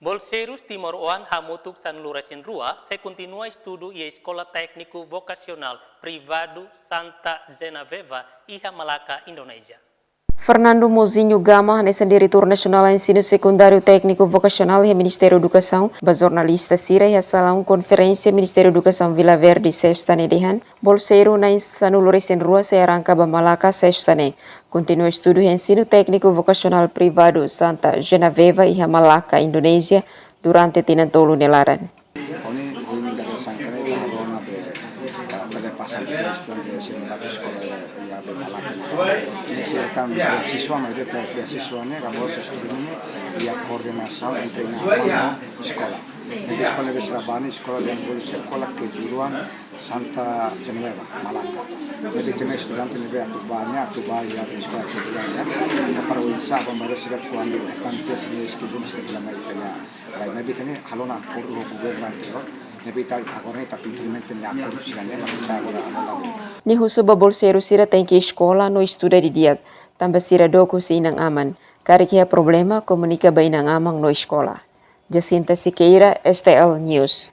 Bolseiros Timor Oan hamutuk San Lurasin Rua se continua estudo e a Escola Técnico Vocacional Privado Santa Genoveva iha Malacca, Indonesia. Fernando Mozinho Gama, nesse diretor nacional de ensino secundário técnico vocacional e Ministério da Educação, ba jornalista Sira e salão conferência Ministério da Educação Vila Verde sexta-ne dehan, bolseiro na San Lurasin Rua se arranca ba Malacca sexta-ne. Continua estudo e ensino técnico vocacional privado Santa Genoveva e Malacca, Indonesia, durante tinantolo nelaran. Necesitan beasiswanya kalau ini dia koordinasi dengan sekolah. Jadi sekolah di Surabaya, sekolah yang sekolah kejuruan Santa Genoveva, Malacca. Jadi jenis student ini banyak bayar di sekolah kejuruannya. Para wisata pembaru sudah kuan di kantor sini sekitar selama itu ya. Lain nabi ini halona korup gubernur nabi tak agora tapi implementen ya korupsinya nabi agora lagi. Ni husu ba bolseiro sira tem que escola no estuda di diag, tambah sira doku si inang aman, kari kia problema komunika ba inang amang no escola. Jacinta Siqueira, STL News.